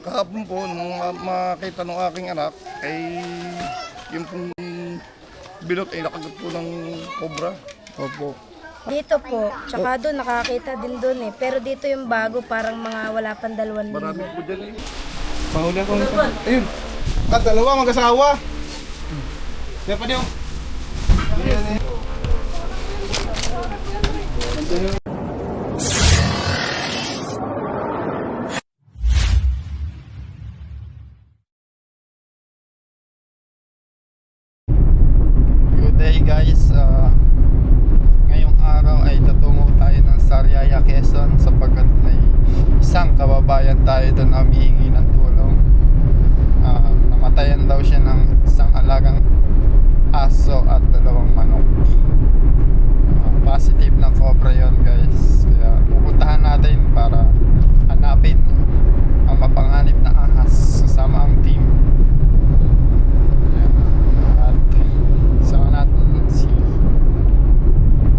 kahapon po, nung makita ng aking anak, ay yung pong bilot ay nakagat po ng cobra. Opo. Dito po, tsaka doon nakakita din doon eh. Pero dito yung bago, parang mga wala pang 2 linggo. Marami po dyan eh. Mahuli ako nito. Ayun. At dalawa mag-asawa. Kaya pa niyo. Ayan eh. Good day guys, ngayong araw ay tatungo tayo ng Sariaya, Quezon sapagkat may isang kababayan tayo doon na humihingi ng tulong. Namatayan daw siya ng isang alagang aso at 2 manok. Positive na cobra yon guys, kaya pupuntahan natin para hanapin ang mapanganib na ahas kasama ang team. Sama natin si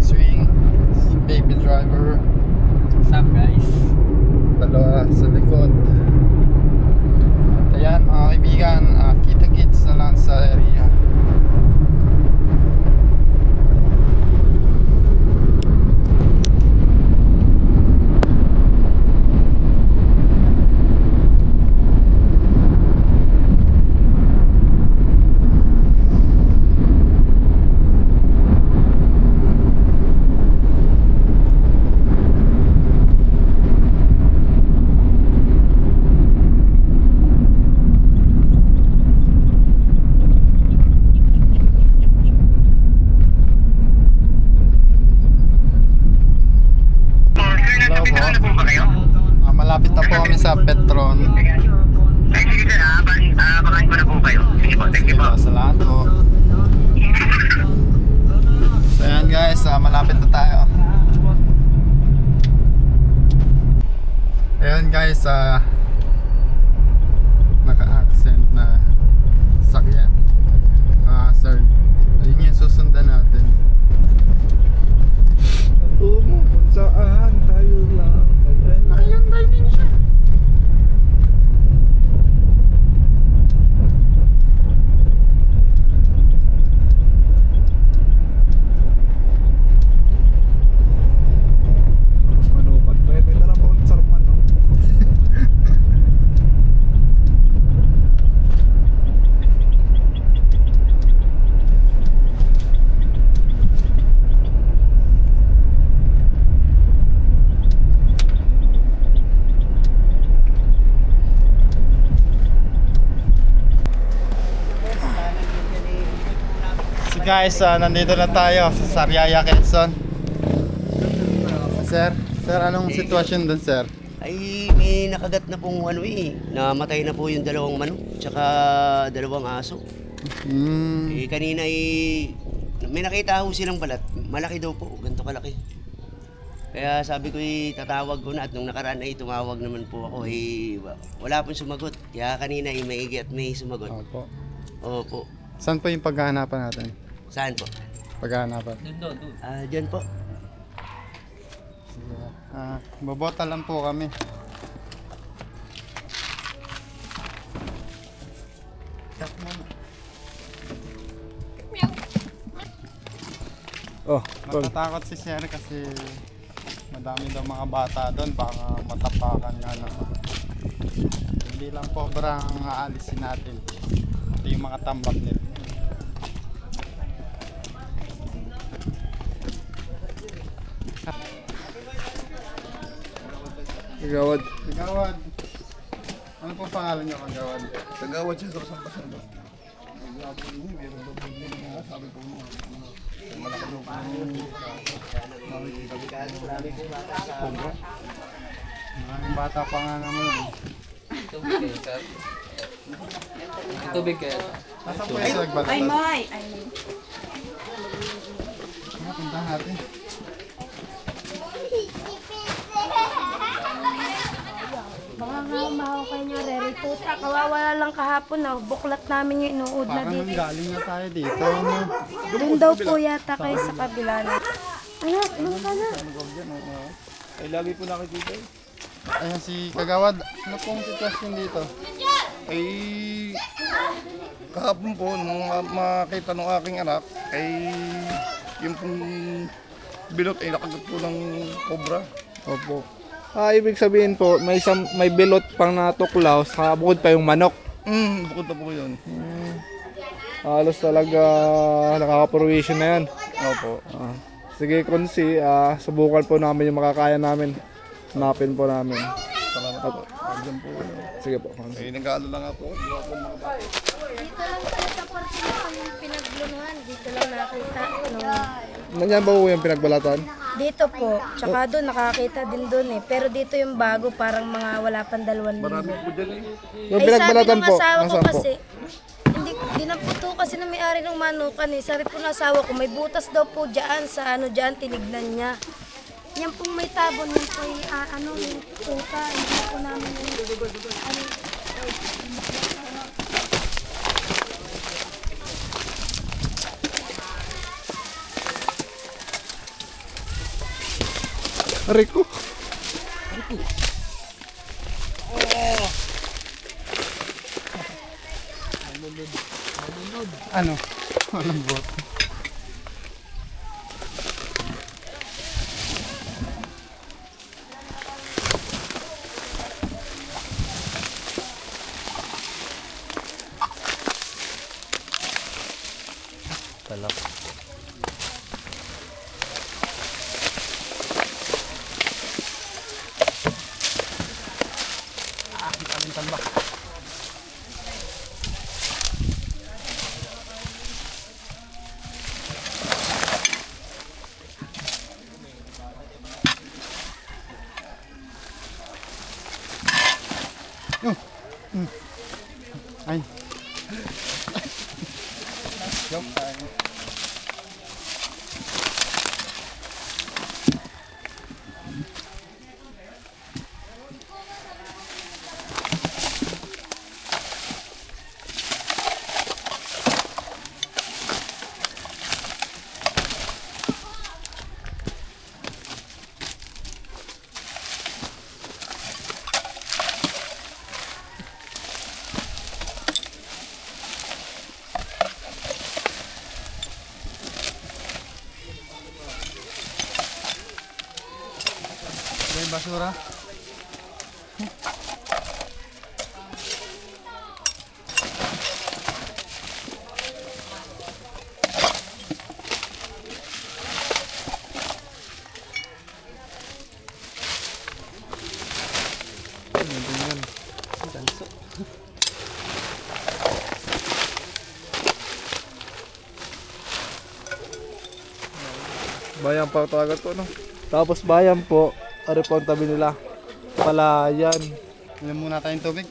Swing, si Baby Driver. What's up guys? Dalawa sa likod. At ayan mga kaibigan, kita-kits na lang sa area. Malapit na po kami sa Petron. Ay, sige sir, abangan ko na po kayo. Sige po, thank you po. Salamat po. So ayan guys, malapit na tayo. Ayan guys, naka-accent na sakyan. Sir, ayun yung susundan natin. Patungo kung saan tayo lang. Nakayantay din siya. Tapos manukat pa yun. May tara pa ulit sarap man, no? So guys, nandito na tayo sa Sariaya, Quezon. Sir, anong sitwasyon dun sir? Ay, may nakagat na pong namatay na po yung 2 manok, tsaka 2 aso. Kanina may nakita ho silang balat. Malaki daw po, ganito kalaki. Kaya sabi ko tatawag ko na at nung nakaraan ay tumawag naman po ako wala pong sumagot. Kaya kanina maigi at may sumagot. Opo. Opo. Saan po yung paghahanapan natin? Saan po? Paghahanapan. Diyan po. Sige. Bobota lang po kami. Oh, Natatakot si Sir kasi madami daw mga bata doon, baka matapakan nga na. Hindi lang cobra ang aalisin natin. Ito yung mga tambak nila. Kagawad. Kagawad. Ano po pangalan niyo, Kagawad? Tagawad siya sa kasampasan ba? Sabi po mo. Malaki daw po. Maraming bata pa nga naman. Tubig kayo. Nasaan po yung nagbalatan? Ay, Moy! Ay, Punta natin. Baka nga umahukay niya, Rere Puta. Kawawala lang kahapon na. Buklat namin yung inuud na Parang dito. galing na tayo dito. No? Doon daw po yata kayo sa kabila na. Anak, doon ka na. Ay, lagi po nakikita eh. Ayan si Kagawad. Ano pong sitwasyon dito? Ay kahapon po nung makita ng aking anak ay yung pong bilot ay nakagat po ng cobra. Opo. Ibig sabihin po, may bilot pang natuklaw, sa bukod pa yung manok. Bukod na po yun. Halos talaga nakaka-provision na yan. Opo. Sige, Konsi, subukan po namin yung makakaya namin. Hanapin po namin. Salamat po. Diyan po. Sige po. Ay nag-aalala nga po. Di ba po mga bata? Dito lang pala sa party na yung pinaglunuhan. Dito lang nakita. Nandiyan ba po yung pinagbalatan? Dito po. Tsaka doon, nakakita din doon eh. Pero dito yung bago, parang mga wala pang 2,000. Marami po dyan eh. Yung Ay sabi pinagbalatan ng po, asawa ko nasaan po? kasi, hindi na po to kasi na may-ari ng manukan eh. Sabi po ng asawa ko, may butas daw po dyan sa dyan, tinignan niya. Yan pong may tabon, yan po yung yung tuta. Hindi po namin Rico. Ano? Walang bot. Talak. Ay. Joke time. Yung basura. Bayan pa talaga to, no? Tapos bayan po, ano po ang tabi nila? Palayan. Ilan muna tayong tubig.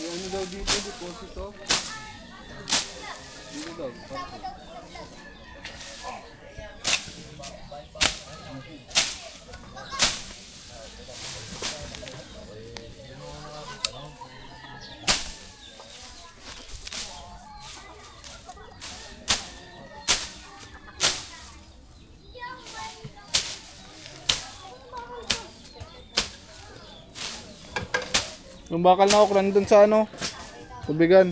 Ano daw dito, deposito? Dito daw. Yung bakal na okra nandun sa tubigan.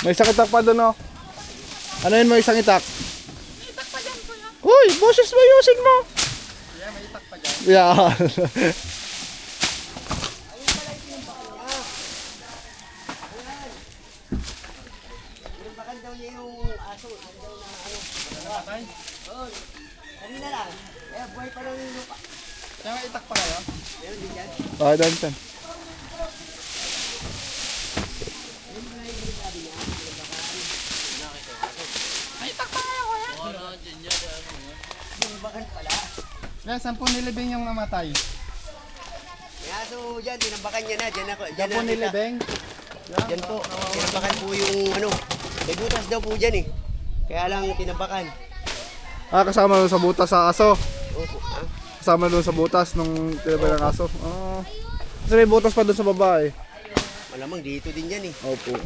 May isang itak pa doon, oh. Ano yun mo isang itak? Itak pa dyan, kuya. Uy, boses mo, ayusin mo. Yeah, may itak pa dyan. Yeah. Tinabakan daw niya yung aso. Yan daw na ano. Oo. Kanina lang. Kaya buhay pa lang yung lupa. Kaya may itak pa kayo? Meron din yan. Dan. Tinabakan pala. Kaya 10 nilibing yung namatay. Kaya so dyan, tinabakan niya na. Dyan ako. Dyan 10 nilibing? Dyan po. Tinabakan po yung ano. May butas daw po dyan eh. Kaya lang tinabakan. Kasama doon sa butas sa aso. Opo. Ah. Kasama doon sa butas nung tinabay ng aso. Kasi may butas pa doon sa baba eh. Malamang dito din yan eh. Opo.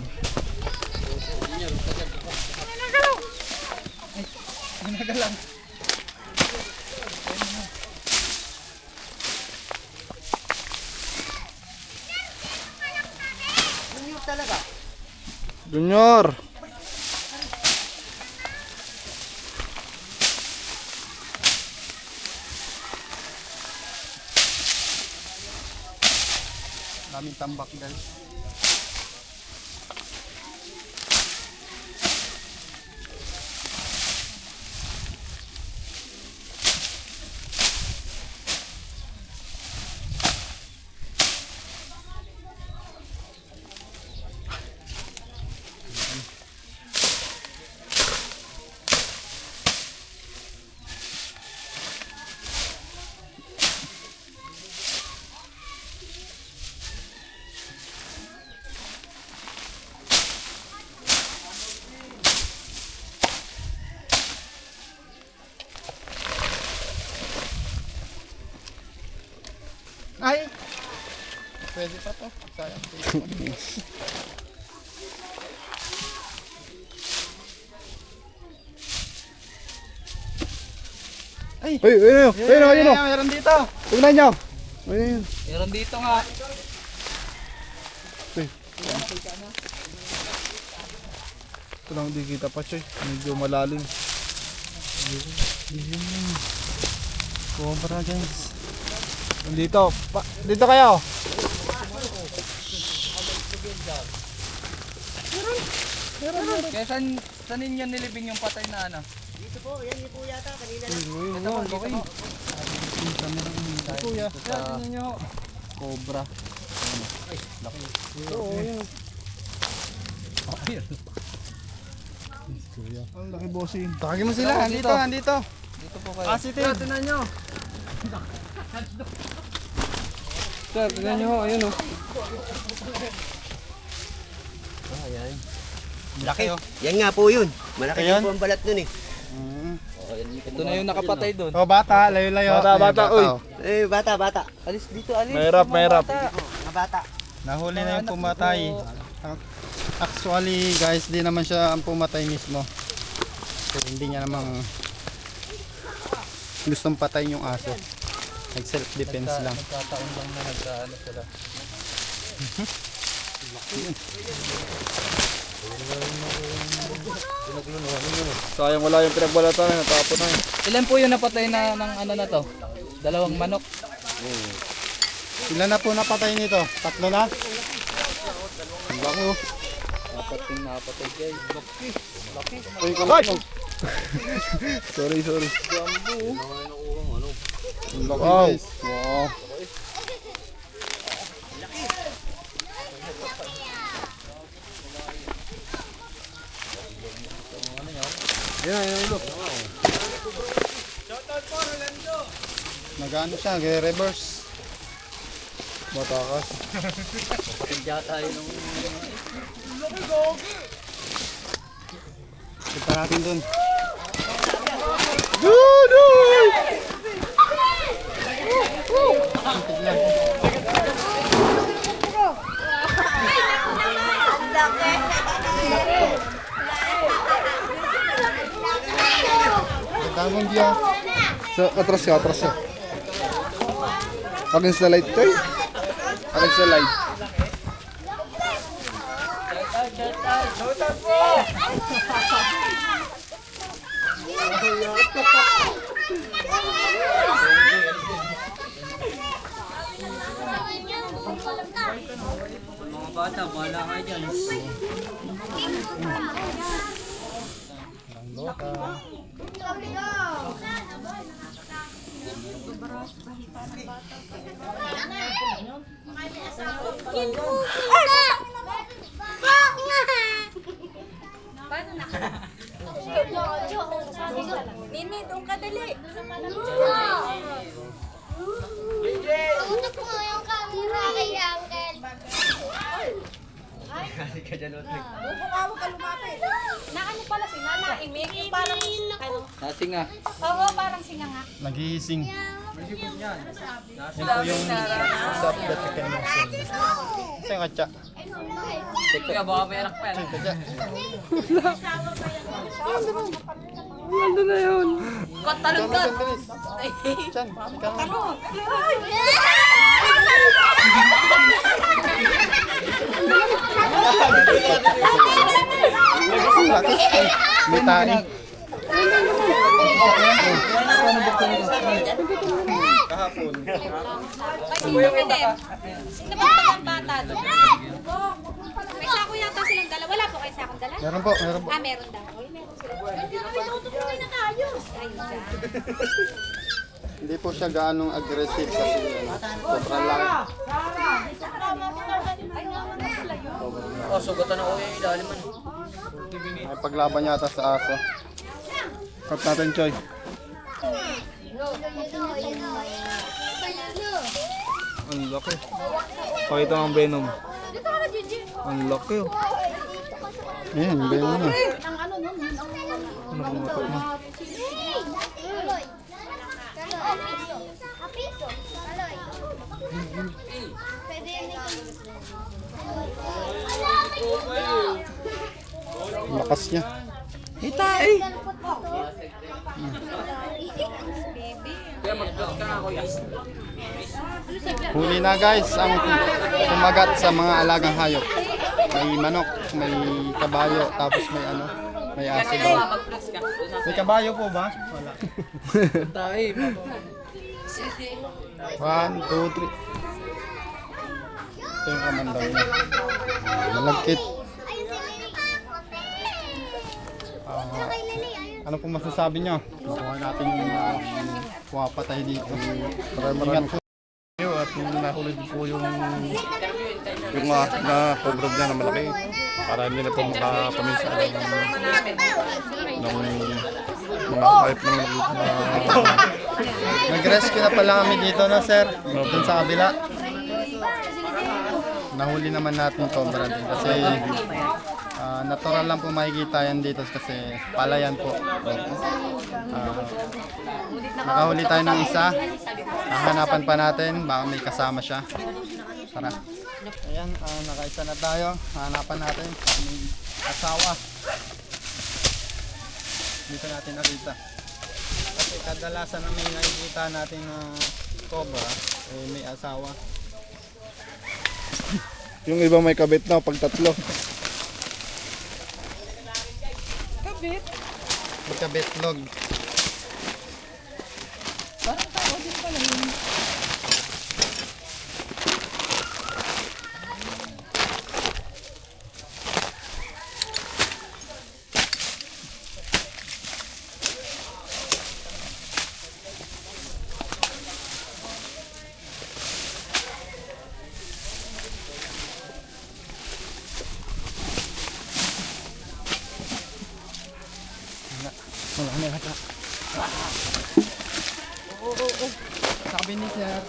Ginagalang. Yun talaga. Junior. Daming tambak guys. Ay! Pwede pa to. Sayang. Ay! Ayun. Meron dito. Tingnan nyo. Ayun. Meron dito nga. Ito lang di kita pa, Choy. Medyo malalim. Cobra guys. Dito. Dito kayo. Kaya saan ninyo nilibing yung patay na ano? Dito po. Yan po yata. Kanina lang. Ito po, dito po. Kuya. Tingnan nyo. Cobra. Ang laki bossing. Tawagin mo sila. Andito. Dito po kayo. Positive. Tingnan nyo. Sir, tingnan nyo. Ayun o. Laki oh. Yan nga po yun. Malaki Ayan. din po ang balat nun eh. Ito na yung nakapatay doon. Oh, bata. Layo-layo. Bata, uy. oh. Bata. Alis dito, alis. Mahirap, Yung mga mahirap. bata. Mga bata. Nahuli na yung Anak pumatay. ko. Actually, guys, di naman siya ang pumatay mismo. So, hindi niya namang gustong patayin yung aso. Nag-self-defense lang. Nagkataon lang na nagkaano sila. Sayang wala yung pinagbalatan na natapon na yun. Ilan po yung napatay na ng ano na to? 2 manok. Ilan na po napatay nito? 3 na? Ang laki oh. Apat yung napatay guys. Laki. Uy, kamay mo. Sorry. Ang laki, Wow. guys. Wow. Yan, look. Nag-ano siya, reverse. Matakas. Kaya tayo nung Punta natin dun. Dudoy! Tamang dia. So, atras ka. Against the light, Choy. Against the light. bata, bahala kayo dyan. Nini, doon ka dali. Tutok mo yung camera kay Uncle. Huwag ka lumapit. Na ano pala si Nana, imik, yung parang, ano, Nasing nga. oo, parang singa nga. Naghihising. Stop the chicken muscle. Saan ka, Tsa? Kaya baka may anak pa yan. Talon ka. Chan, ikaw nga. May tae. Sino ba ang bata doon? May sako yata silang dala. Wala po kayo sakong dala? Meron po, meron po. Ah, meron daw. Uy, meron sila. Tututuloy na tayo. Ayun siya. Hindi po siya gaanong aggressive kasi sobrang laki. Oh, sugatan ako yung ilalim man. May paglaban yata sa aso. Cut natin, Choy. Ang laki. Pakita ng Venom. Ang laki oh. Ayan, yung bayo na. Ano pong mata mo? Piso. Kaloy. Pwede yan Ang lakas niya. Kaya mag-vlog ka ako yun. Huli na guys ang kumagat sa mga alagang hayop. May manok, may kabayo, tapos may ano, may aso daw. Mag-vlog ka. May kabayo po ba? Wala. Tayo. 1, 2, 3. Ito yung kamandaw niya. Malagkit. Ano pong masasabi nyo? Nakuha natin yung kuha patay dito. Ingat po. At nahuli din po yung na cobra niya na malaki para hindi na po makapaminsa ng mga hype ng Nag-rescue na pala kami dito na sir. Dun sa kabila. Nahuli naman natin cobra din kasi natural lang po makikita yan dito kasi palayan po. Nakahuli tayo ng isa. Hahanapan pa natin, baka may kasama siya. Tara. Ayan, nakaisa na tayo. Hahanapan natin. May asawa. Dito natin nakita. Kasi kadalasan na may nakikita natin na cobra, may asawa. Yung iba may kabit na pag tatlo. May kabitlog. Sabi ni sir,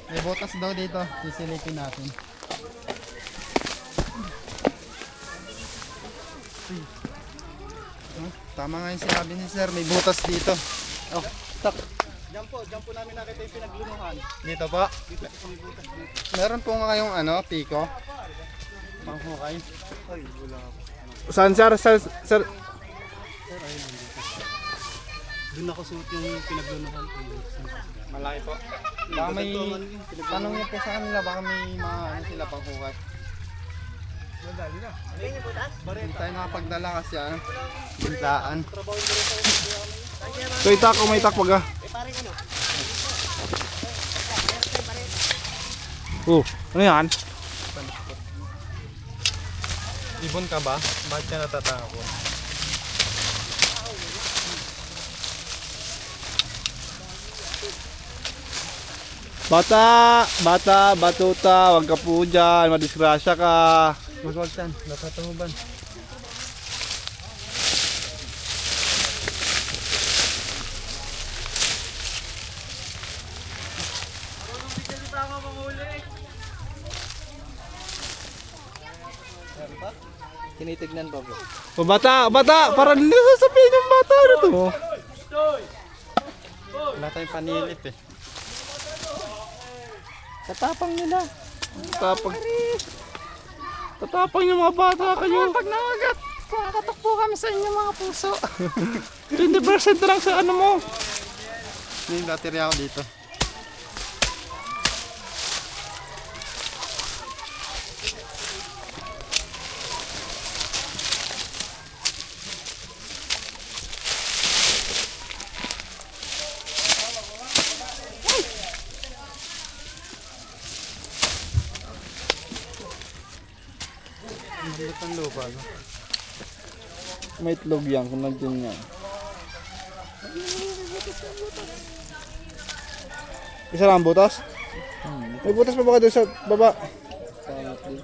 may butas daw dito. Sisilipin natin. Tama nga yung sinabi ni sir, may butas dito. Oh, tak. Diyan po namin nakita yung pinaglunuhan. Dito po. Meron po nga kayong ano, piko. Panghukay. Ay, wala ako. Saan sir? Doon ako suot yung pinaglunuhan. Malaki po. Baka may, tanong niyo po sa kanila, baka may mga ano sila panghukay. Madali na. Hindi tayo nakapagdala kasi ano, bintaan. So itak o may itak wag ah. Oh, ano yan? Ibon ka ba? Bakit ka natatakot? Batuta, wag ka po dyan, madisgrasya ka. Wag tan, natatahuban. Tinitignan pa po. O bata, parang hindi sasabihin yung bata na to. Wala tayong panilit eh. Katapang nila. Tatapang yung mga bata kayo. Pag nangagat, kakatok po kami sa inyo mga puso. 20% lang sa ano mo. May baterya ako dito. Ang ang lupa, no? May itlog yan kung nandiyan yan. Isa lang ang butas? May butas pa ba ka doon sa baba? Dahan.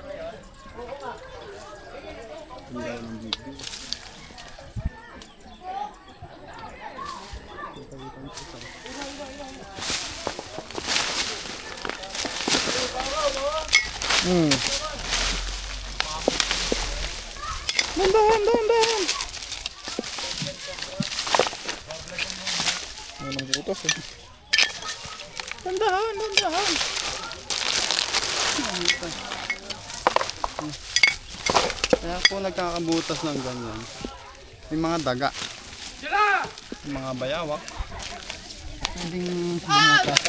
May butas eh. Dandahan. Kaya po nagkakabutas ng ganyan. May mga daga. May mga bayawak. Pwedeng bumutas.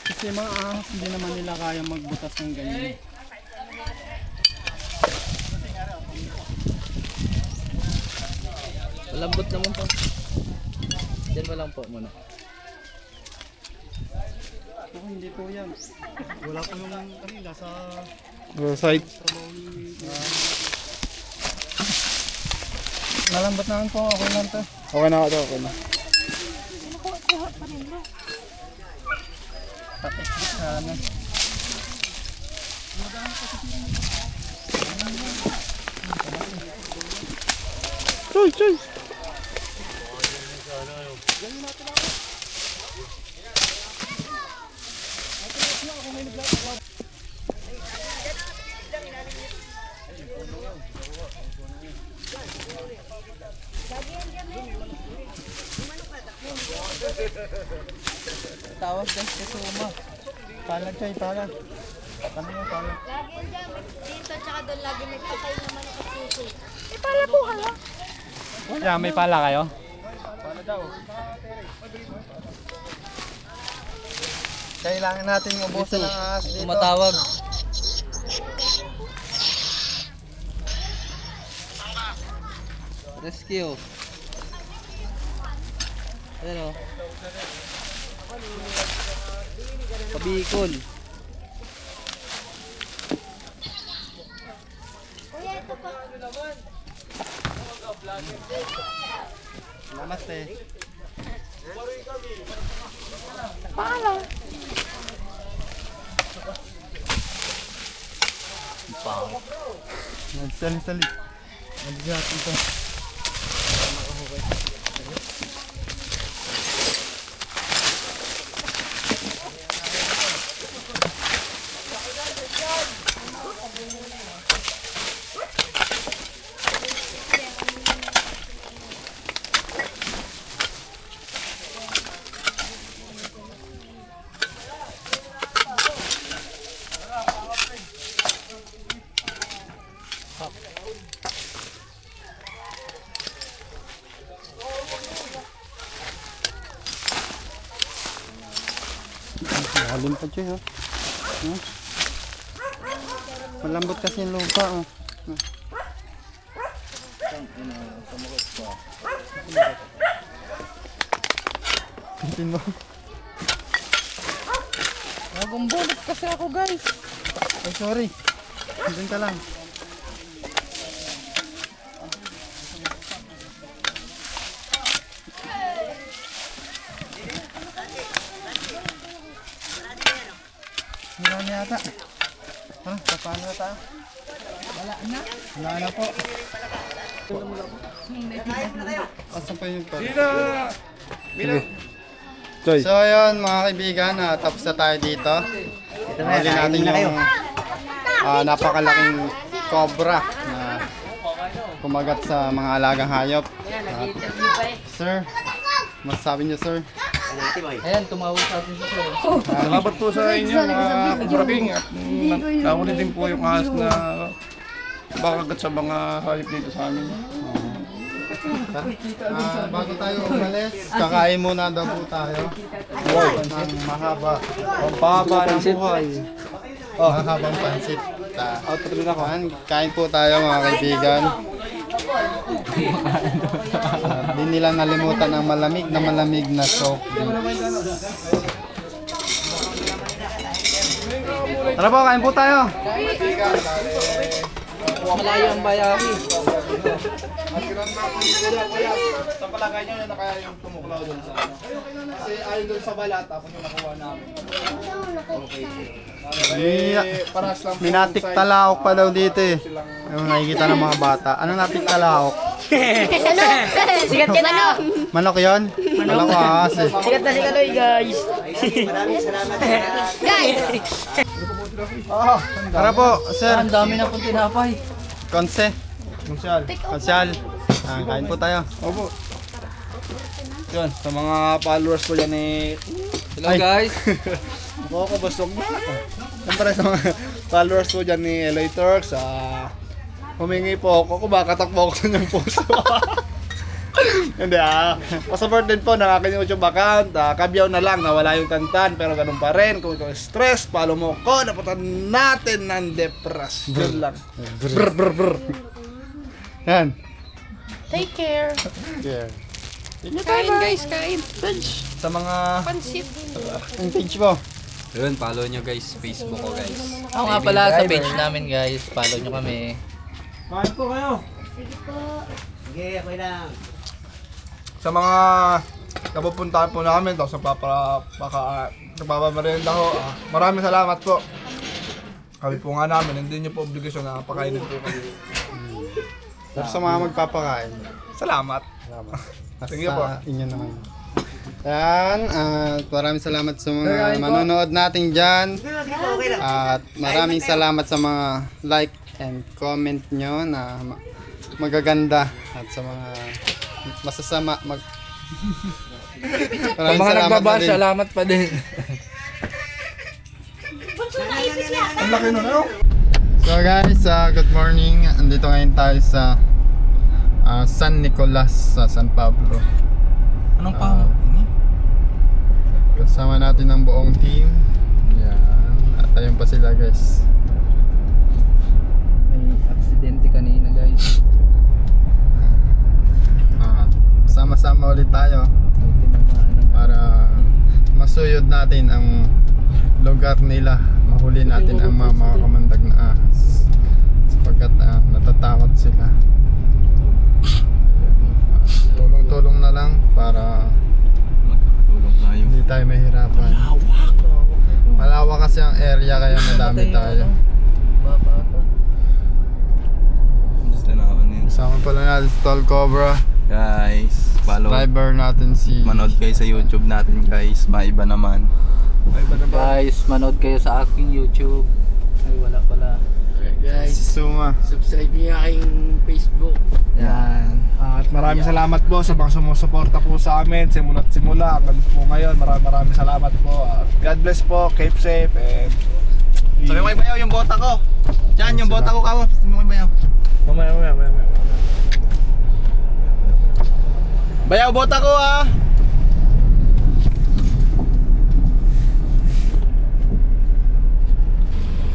Kasi yung mga ahas hindi naman nila kaya magbutas ng ganyan. Malambot naman po. Diyan mo lang po muna. Oh, hindi po yan. Wala po yung kanila sa Site. malambot naman po. Okay lang to. Okay na ako to. Okay na. Tapos sana. Choy. Tawag guys sa suma. Palag siya, palag. Ano yung palag? Lagi yan dyan, dito tsaka doon lagi may patay na manok at susi. Yeah, may pala kayo? Kailangan natin ubusin ng ahas dito. Tumatawag. Rescue. Ayan o. Pabikol. Kuya, ito pa. Namaste. Sali. Mag-jat ito. Lalim pa siya, ha? Malambot kasi yung lupa, oh. Pintin mo. Nagumbulot kasi ako guys. Ay, sorry. Pintin ka lang. na yata. Tara, paano na tayo? Wala na po. Asan pa yung pala? So yun mga kaibigan, tapos na tayo dito. Huli natin yung napakalaking cobra na kumagat sa mga alagang hayop. Sir, masasabi niyo sir? Ayan, tumawag sa atin si Sir. Salamat po sa inyo mga Cobra King at nahuli din po yung ahas na bakagat sa mga hayop dito sa amin. Bago tayo umalis, kakain muna daw po tayo. Ng mahaba. Pahaba ng buhay. Mahabang pansit. Kain po tayo mga kaibigan. Hindi nila nalimutan ang malamig na soft drinks. Tara po, kain po tayo. Malayo ang bayani. Sa palagay nyo na kaya yung tumuklaw doon sa ano. Kasi ayaw doon sa balat, tapos yung nakuha namin. Paras lang po Minatik yung size. talaok pa daw dito eh. Yung nakikita ng mga bata. Ano natik talaok? Sikat ka na! Manok yon? Manok kasi. Sikat na sikat guys! Maraming salamat. Guys! Tara po, sir. Ang dami na pong tinapay. Konse. Konsyal. Kain po tayo. Opo. Yun, sa mga followers ko dyan eh. Hello guys. Ako ko bastog na. Siyempre sa mga followers ko dyan ni LA Turks, humingi po ako kung baka takbo ako sa inyong puso. Hindi pa-support din po ng aking YouTube account. Kabyaw na lang, nawala yung tantan pero ganun pa rin. Kung ikaw stress, follow mo ko. Naputan natin ng depras. Yun lang. Brr brr brr. Yan. Take care! Yeah. Kain guys, kain. Sa mga Pansit! yung page mo. Yun, follow nyo guys, Facebook ko guys. Ako nga pala sa page namin guys. Follow nyo kami. Kain po kayo. Sige, okay lang. Sa mga napupuntahan po namin, tapos nagpapamerienda ko, maraming salamat po. Kami po nga namin, hindi nyo po obligasyon na pakainin po kami. Pero sa mga magpapakain. Salamat. Sige po. Sa inyo naman. Yan, maraming salamat sa mga manonood natin dyan. At maraming salamat sa mga like and comment nyo na magaganda. At sa mga masasama, maraming Mga salamat na nagbabash, rin. salamat pa din. Ang laki nun, ano? So guys, good morning. Andito ngayon tayo sa San Nicolas sa San Pablo. Anong pa? Kasama natin ang buong team. Yan. At ayun pa sila guys. May aksidente kanina guys. Sama-sama ulit tayo para masuyod natin ang lugar nila. Mahuli natin ang mga kamandag na ahas. Sapagkat natatakot sila. Tulong-tulong na lang para hindi tayo mahirapan. Malawak kasi ang area kaya madami tayo. Kasama pala natin si Tall Cobra. Guys, follow. Driver natin si Manood kayo sa YouTube natin guys, maiba naman. Guys, manood kayo sa aking YouTube. Ay, wala pala. si Suma. Subscribe niyo aking Facebook. Yan. At maraming salamat po sa mga sumusuporta po sa amin simula't simula hanggang po ngayon. Maraming salamat po. God bless po, keep safe and Sabi mo kay Bayaw yung bota ko. Diyan yung bota ko kawo. Sabi mo kay Bayaw. mamaya. Bayaw bota ko ah.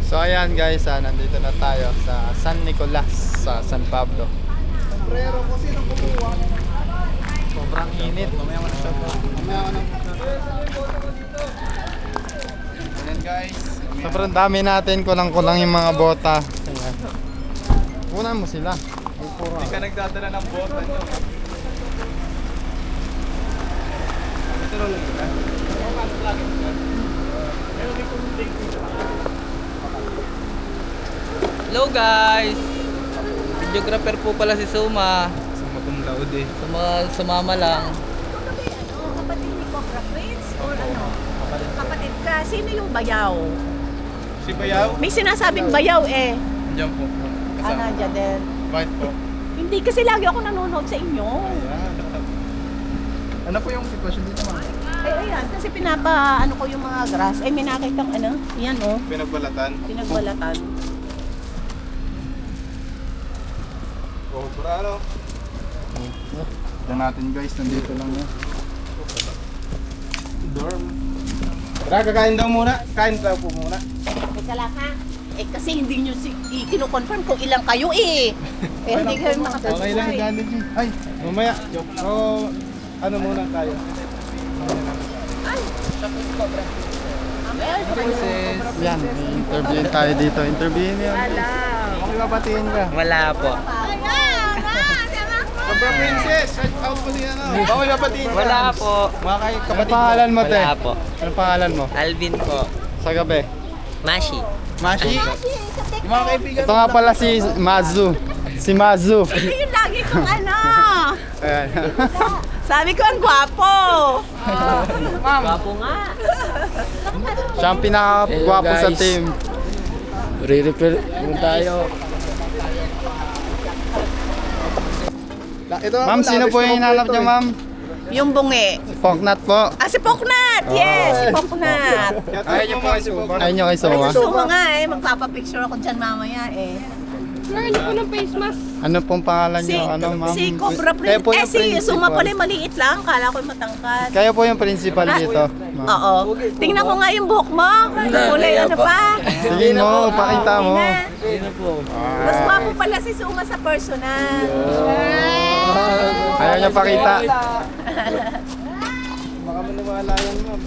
So ayan guys, nandito na tayo sa San Nicolas sa San Pablo. Sobrang init. Ayan guys. Sobrang dami natin, kulang-kulang yung mga bota. Ayan. Kunan mo sila. Hindi ka nagdadala ng bota nyo. Ito lang. Hello guys! Videographer po pala si Suma. Suma cum laude. Sumama lang. Kapatid ni Cobra Prince or ano? Kapatid ka. Sino yung bayaw? Si Bayaw? May sinasabing bayaw eh. Diyan po. Nandiyan din. Bakit po? Hindi kasi lagi ako nanonood sa inyo. Ano po yung sitwasyon dito, ma'am? Ayan, kasi ano ko yung mga grass. Ay, may nakitang ano, yan oh, Pinagbalatan. pinagbalatan. Cobra, ano? Tignan natin guys, nandito lang yan. Dorm. Tara, kakain daw muna. Kain daw po muna. Teka lang ha. Eh kasi hindi nyo kino-confirm kung ilang kayo eh. Eh hindi kayo makapag-subscribe. Okay lang, Janet G. Ay, mamaya. So, ano muna tayo? Yan, interviewin tayo dito. Interviewin niyo. Okay, babatiin ka. Wala po. Cobra Princess, shout out mo din ano. Okay, babatiin ka. Wala po. Mga kapatid. Ano pangalan mo, te? Wala po. Ano pangalan mo? Alvin po. Sa gabi. Mashi. Mashi? Yung mga kaibigan. Ito nga pala si Mazu. Si Mazu. Yung lagi kong ano. Ayan. Sabi ko ang gwapo. Gwapo nga. Siya ang pinakagwapo sa team. Re-repair mo tayo. Ito Ma'am, sino po yung hinanap niyo, ma'am? Yung bungi. Si Poknat po. Ah, si Poknat! Yes, si Poknat. Ayun yung mga super. Ayun nyo kay Soma. Gusto mo nga eh, magpapapicture ako dyan mamaya eh. Ano pong pangalan Si, niyo? Ano, ma'am? si Cobra Kayo Prince. po Eh, yung si Suma principal. pala yung maliit lang. Kala ko yung matangkad. Kayo po yung principal dito. ma'am. Oo. Tingnan ko nga yung buhok mo. Kulay ano pa. Sige mo, pakita mo. Mas gwapo pala si Suma sa personal. Ayaw niya pakita. Baka maniwala yan, ma'am.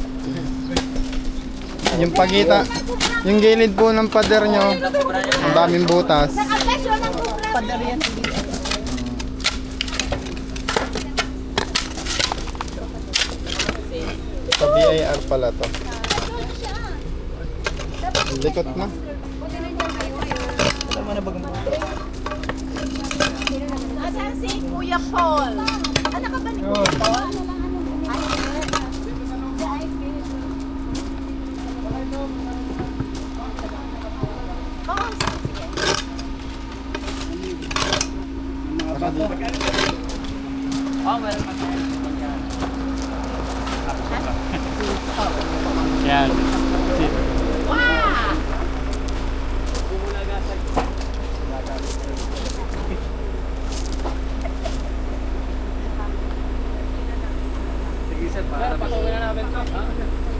Yung pagita, yung gilid po ng pader nyo, ang daming butas. Padar yan. Sa BIR pala to. Likot na. Nasaan si Kuya Paul? Anak ka ba ni Kuya Paul? Yan.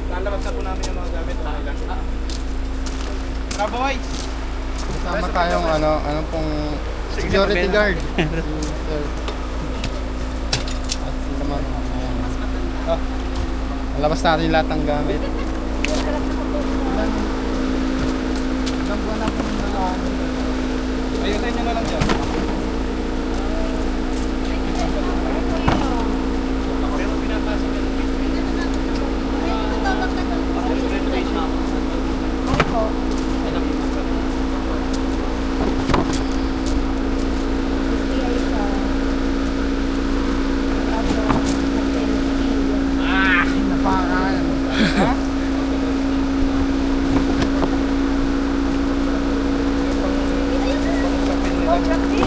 Lalabas na po namin yung mga gamit. Okay lang. Tara, boys! Kasama tayong ano pong security guard. Sir. At sila naman. Ayan. Alabas natin lahat ng gamit. Ayusin nyo na lang dyan.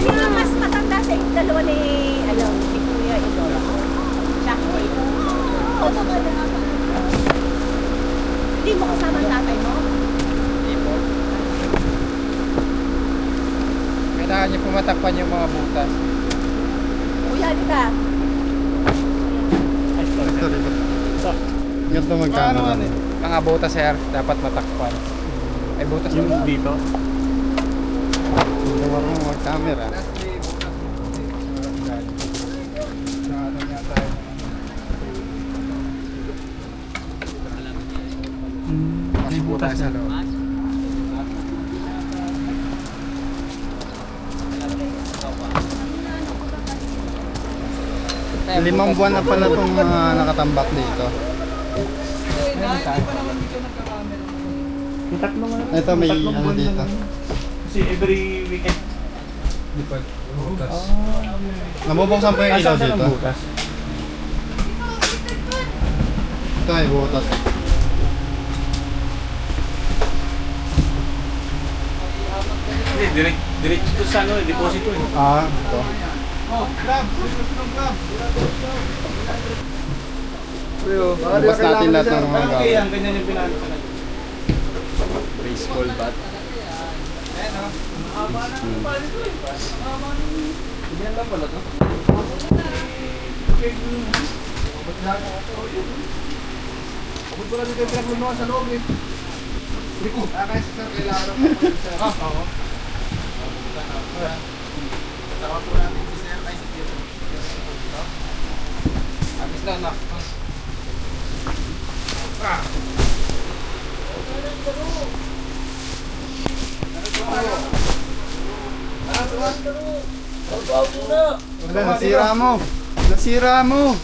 Sino ang mas matanda sa yung dalawa ni, si Kuya Idol? Siya. Hindi mo kasama ang tatay mo? Kailangan niyo pumatakpan yung mga butas. Kuya, di ka? Ganito magkano. Mga butas sir, dapat matakpan. Ay butas yung dito. Hindi marunong mag-camera. May butas na loob. Limang buwan na pala itong mga nakatambak dito. Ito may ano dito. Kasi every weekend. Nabubuksan pa yung ilaw dito. Ito ay butas. Hindi, diretso sa ano, deposito eh. Ah, ito. Labas natin lahat ng mga gamit. Ganyan yung pinano sa kanya. Baseball bat. Ganyan lang pala to. Abot ko lang dito yung pinagluluhan sa loob eh. Rico. Kaya sir, kailangan ko sir. Oo. Tawag po natin si sir kay si Agis na na. Wala, nasira mo. Nasira mo.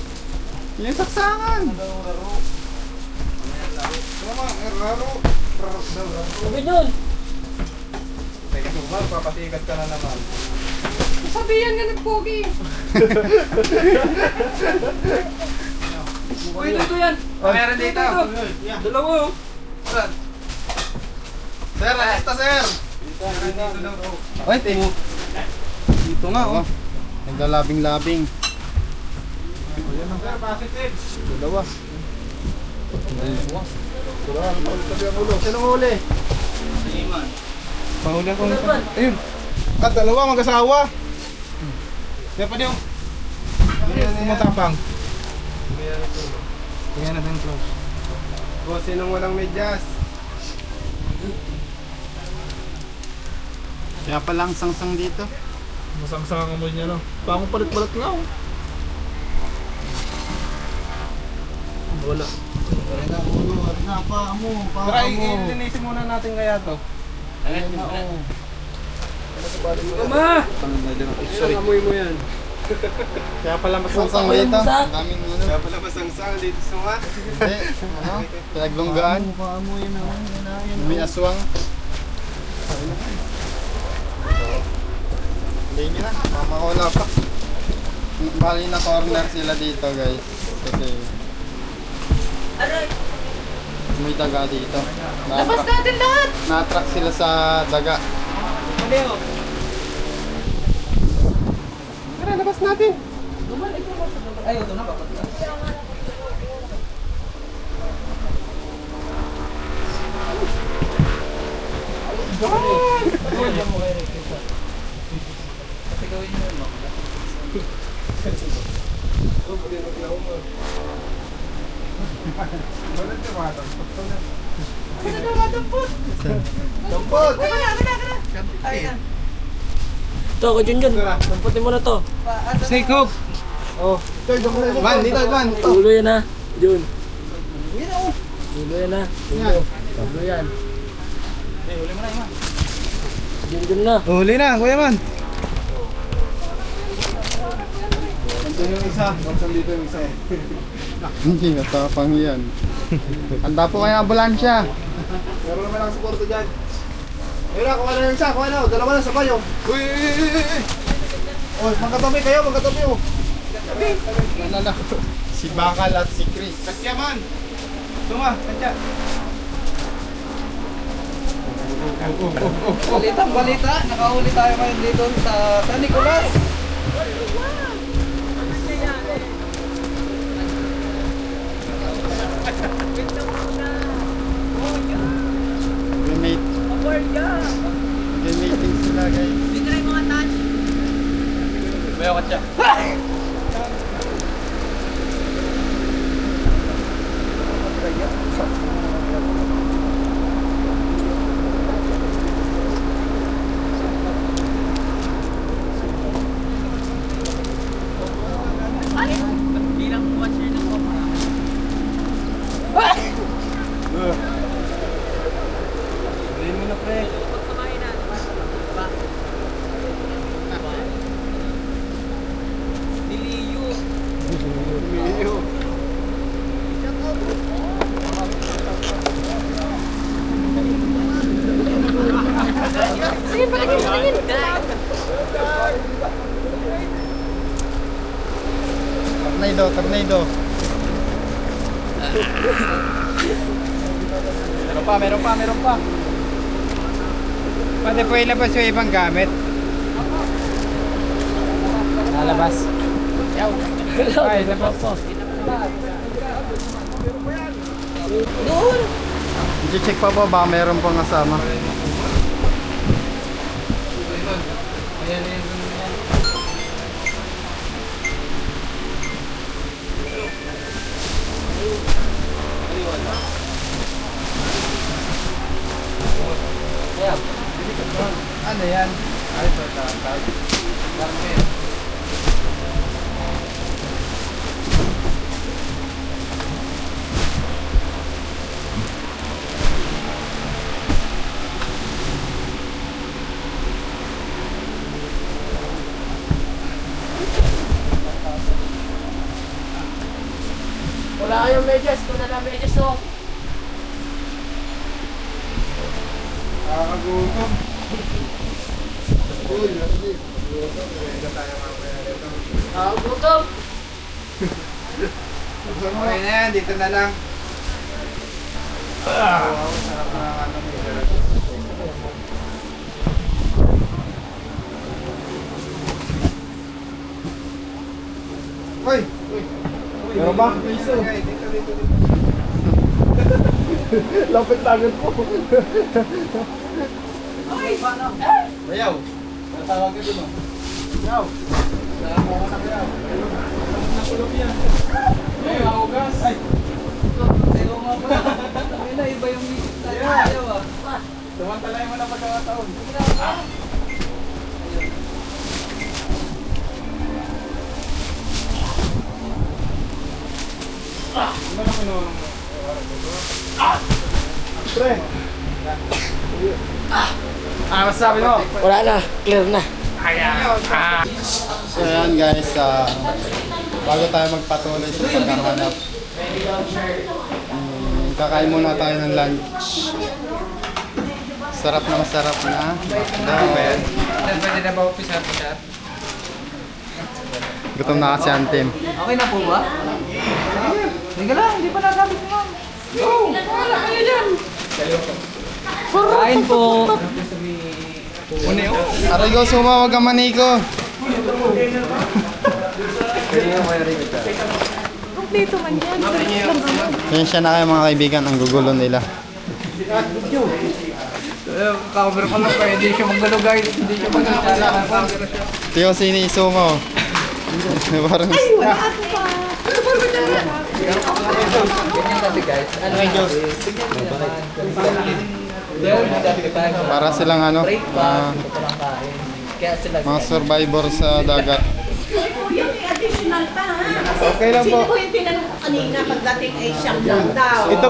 Yung saksangan. Sabi yun! Teka, Sumar, papatikat ka na naman. Sabihan nga ng pogi! Uy, dito yan! Meron dito. Dalawa oh! Sir, ito sir. Dito daw to. Ay, dito nga oh. Naglalabing-labing. Sir, positive. Dalawa. Sino huli? Pahuli ako nito. Ayun. At dalawa mag-asawa. Kaya pa niyo. Kumatapang. Kaya na din close. O, sinong walang medyas? Kaya palang sangsang dito. Masangsang ang amoy niya no. Pangong palit-palit nga oh. Wala. Wala ulo, wala pa mo, Tara, ilinisin muna natin kaya to. Mama! Sorry. Amoy mo yan. Kaya pala masangsang dito. Ang daming ano. Kaya pala masangsang dito sa mga. Hindi, ano? Pinaglunggaan. May aswang. Hindi nila, mamakula pa. Bali na corner sila dito guys. Kasi may daga dito. Labas natin lahat! Na-attract sila sa daga. Tara, labas natin. Ay, ito na papat na. Kasi gawin nyo yun, makula. Dampot! Ito, ko dyan dyan. Lamputin mo na to. Snake hook. Oh, Ivan, dito Ivan. Ito. Ulo yan ha. Jun. Ulo yan ha. Yan. Ulo yan. Dyan na. Huli na, Kuya Man. Nandun yung isa. Nandito yung isa. Hindi, natapang yan. Handa po kayo ambulansya. Meron naman ang suporto dyan. Ayun na, kuha na yung isa. Kuha na. Dalawa na, sabay oh. Uy! Oh, magkatabi kayo, magkatabi oh. Nalala. Si Bakal at si Chris. Katya man! Tuma, katya. Balitang balita. Nakahuli tayo ngayon dito sa San Nicolas. Grenade. Grenading sila guys. Bayo katya. tornado. Meron pa. Pwede po ilabas yung ibang gamit. Lalabas. Ay, labas po. Doon! I-check pa po ba meron pong kasama. Ano yan? Ay, tatay. Wala kayong medyas. Ito na lang medyas oh. Nakakagutom. Gutom! Okay na yan, dito na lang. Wow, sarap na ano nila. Hoy! Meron ba? Lapit tangan po. Bayaw! Natawag ka dun, oh. Yaw! Nakakuha ka na yaw. Nakulog yan. Ay, mahugas. Ay! Ayaw nga ba? Ay na, iba yung ayaw ah. Tumantalay mo na pagkakataon. Ano na mo? Pre! Masasabi mo? Wala na, clear na. So yan guys, bago tayo magpatuloy sa paghahanap, kakain muna tayo ng lunch. Sarap na masarap na. Pwede na ba pisar? Gutom na kasi ang team. Okay na po ba? Hindi lang, hindi pa nasabi si ma'am. Go! Wala kayo dyan! Kain po! Aray ko, sumawag ka maniko. Dito man yan. Pasensya na kayo mga kaibigan, ang gugulo nila. Cover pa lang kayo, hindi siya magdalo guys. Hindi siya magdalo. Tiyo, sinisumo mo. Parang... Ganyan kasi guys. Ano yung Diyos? Para silang ano, Kaya sila mga survivor sa dagat. Okay lang po. Sino po yung tinanong ko kanina pagdating ay siyang lang daw? Ito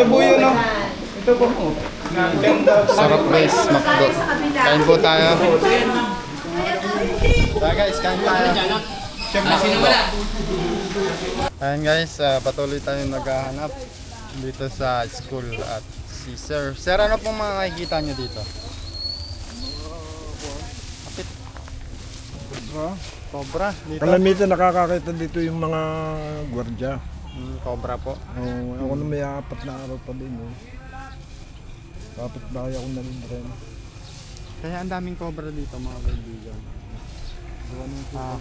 po yun, no? Ito po. Sarap guys, makdo. Kain po tayo. Tara guys, kain tayo. Ayan guys, patuloy tayong naghahanap dito sa school at si Sir. Sir, ano pong mga nakikita nyo dito? Kapit. Cobra dito. Kalamitan nakakakita dito yung mga gwardya. Cobra po. Ako na may 4 na araw pa din. Dapat bahay ako na rin rin. Kaya ang daming cobra dito mga kaibigan.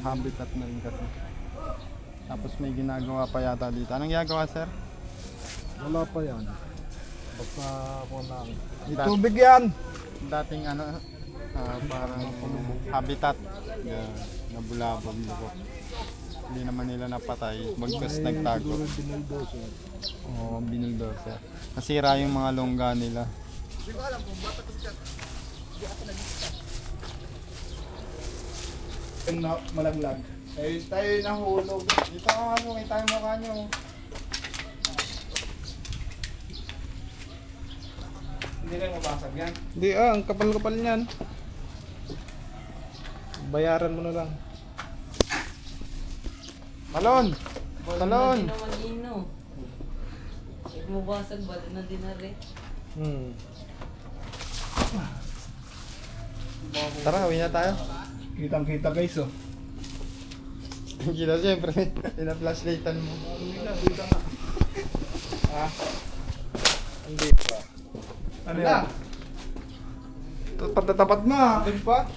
Habitat na rin kasi. Tapos may ginagawa pa yata dito. Anong ginagawa, sir? Wala pa yan. Basta ako lang. May tubig yan! Dating ano, parang habitat. Nabulabog na po. Hindi naman nila napatay. Bagkas nagtago. Oo, binuldoser. Nasira yung mga longga nila. Malaglag. Tayo nahulog. Dito ka nga, may tayo mukha nyo. Hindi na mabasag yan. Hindi ang kapal-kapal niyan. Bayaran mo na lang. Talon! Talon! Mabasag ba? Na dinari. Tara, uwi na tayo. Kitang-kita guys, oh. Hindi na siyempre. Pina-flashlightan mo. Hindi pa. Ano yan? Tapat na. Hindi pa?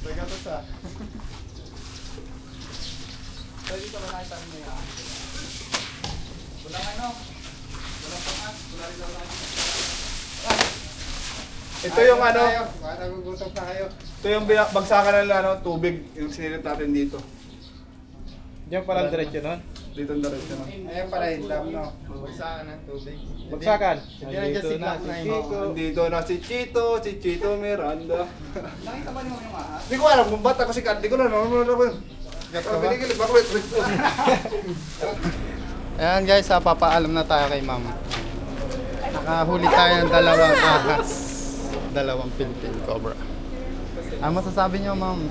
Tagatos ah. Ito yung ano, Baka nagugutom na kayo. ito yung bagsakan ng ano, tubig, yung sinilip natin dito. Diyan pala diretso nun? Dito ang diretso nun. Ayan pala yung dam, no? Bagsakan ng tubig. Bagsakan. Nandiyan si Glock na yun. Andito na si Chito Miranda. Nakita ba niyo yung ahas? Hindi ko alam kung ba't ako si Kat. Hindi ko na naman. Binigilip ako. Ayan guys, papaalam na tayo kay ma'am. Nakahuli tayo ng dalawang ahas. Dalawang Philippine Cobra. Ano masasabi niyo, ma'am?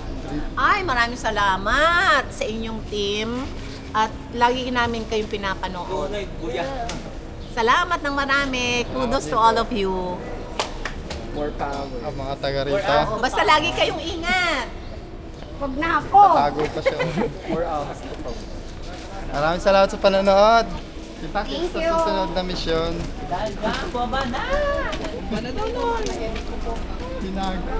Ay, maraming salamat sa inyong team at lagi namin kayong pinapanood. Salamat ng marami. Kudos to all of you. Ang mga taga rito. Oh, basta lagi kayong ingat. Wag na ako. Tago pa siya. Maraming salamat sa panonood. Kita-kits sa susunod na misyon. Baba na! Tinago.